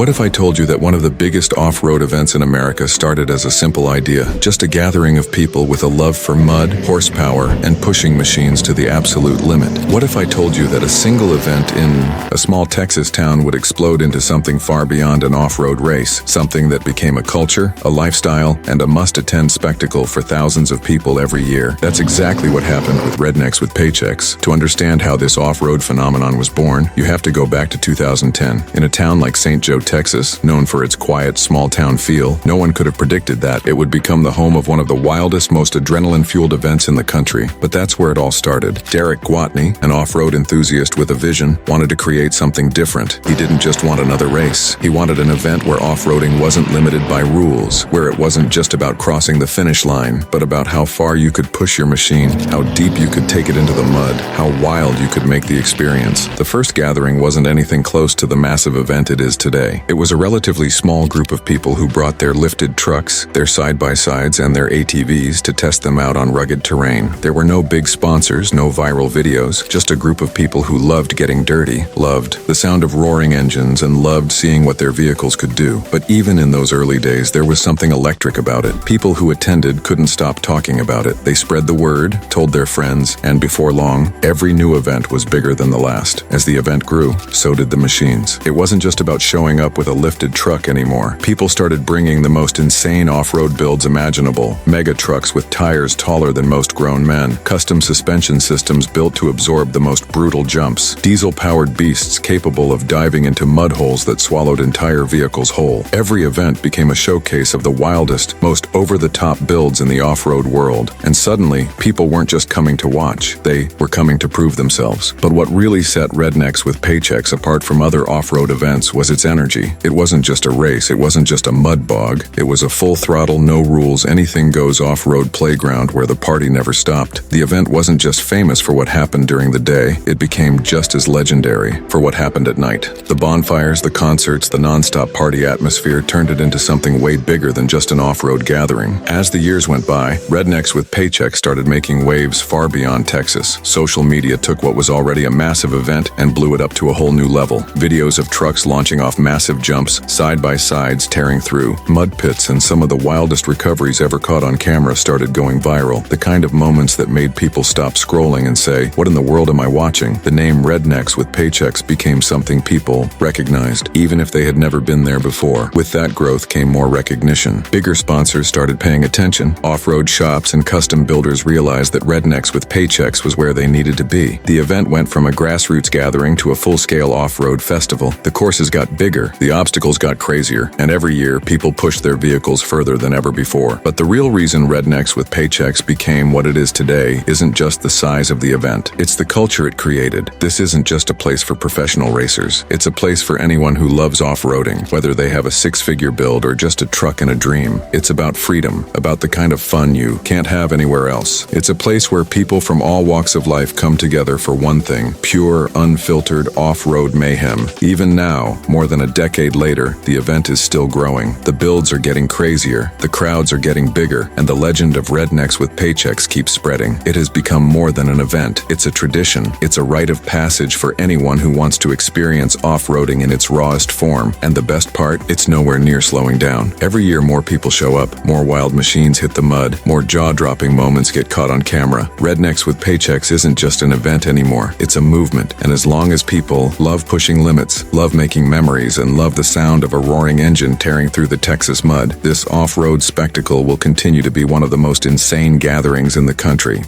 What if I told you that one of the biggest off-road events in America started as a simple idea, just a gathering of people with a love for mud, horsepower, and pushing machines to the absolute limit? What if I told you that a single event in a small Texas town would explode into something far beyond an off-road race, something that became a culture, a lifestyle, and a must-attend spectacle for thousands of people every year? That's exactly what happened with Rednecks with Paychecks. To understand how this off-road phenomenon was born, you have to go back to 2010. In a town like St. Joe, Texas, known for its quiet, small-town feel, no one could have predicted that it would become the home of one of the wildest, most adrenaline-fueled events in the country. But that's where it all started. Derek Gwatney, an off-road enthusiast with a vision, wanted to create something different. He didn't just want another race. He wanted an event where off-roading wasn't limited by rules, where it wasn't just about crossing the finish line, but about how far you could push your machine, how deep you could take it into the mud, how wild you could make the experience. The first gathering wasn't anything close to the massive event it is today. It was a relatively small group of people who brought their lifted trucks, their side-by-sides, and their ATVs to test them out on rugged terrain. There were no big sponsors, no viral videos, just a group of people who loved getting dirty, loved the sound of roaring engines, and loved seeing what their vehicles could do. But even in those early days, there was something electric about it. People who attended couldn't stop talking about it. They spread the word, told their friends, and before long, every new event was bigger than the last. As the event grew, so did the machines. It wasn't just about showing up with a lifted truck anymore. People started bringing the most insane off-road builds imaginable. Mega trucks with tires taller than most grown men. Custom suspension systems built to absorb the most brutal jumps. Diesel-powered beasts capable of diving into mud holes that swallowed entire vehicles whole. Every event became a showcase of the wildest, most over-the-top builds in the off-road world. And suddenly, people weren't just coming to watch. They were coming to prove themselves. But what really set Rednecks with Paychecks apart from other off-road events was its energy. It wasn't just a race, it wasn't just a mud bog. It was a full-throttle, no-rules, anything-goes off-road playground where the party never stopped. The event wasn't just famous for what happened during the day, it became just as legendary for what happened at night. The bonfires, the concerts, the non-stop party atmosphere turned it into something way bigger than just an off-road gathering. As the years went by, Rednecks with Paychecks started making waves far beyond Texas. Social media took what was already a massive event and blew it up to a whole new level. Videos of trucks launching off massive jumps, side-by-sides tearing through, mud pits, and some of the wildest recoveries ever caught on camera started going viral. The kind of moments that made people stop scrolling and say, "What in the world am I watching?" The name Rednecks with Paychecks became something people recognized, even if they had never been there before. With that growth came more recognition. Bigger sponsors started paying attention. Off-road shops and custom builders realized that Rednecks with Paychecks was where they needed to be. The event went from a grassroots gathering to a full-scale off-road festival. The courses got bigger, the obstacles got crazier, and every year people pushed their vehicles further than ever before. But the real reason Rednecks with Paychecks became what it is today isn't just the size of the event. It's the culture it created. This isn't just a place for professional racers. It's a place for anyone who loves off-roading, whether they have a six-figure build or just a truck and a dream. It's about freedom, about the kind of fun you can't have anywhere else. It's a place where people from all walks of life come together for one thing: pure, unfiltered off-road mayhem. Even now, more than a decade later, the event is still growing. The builds are getting crazier, the crowds are getting bigger, and the legend of Rednecks with Paychecks keeps spreading. It has become more than an event. It's a tradition. It's a rite of passage for anyone who wants to experience off-roading in its rawest form. And the best part, it's nowhere near slowing down. Every year more people show up, more wild machines hit the mud, more jaw-dropping moments get caught on camera. Rednecks with Paychecks isn't just an event anymore. It's a movement. And as long as people love pushing limits, love making memories, and love the sound of a roaring engine tearing through the Texas mud, this off-road spectacle will continue to be one of the most insane gatherings in the country.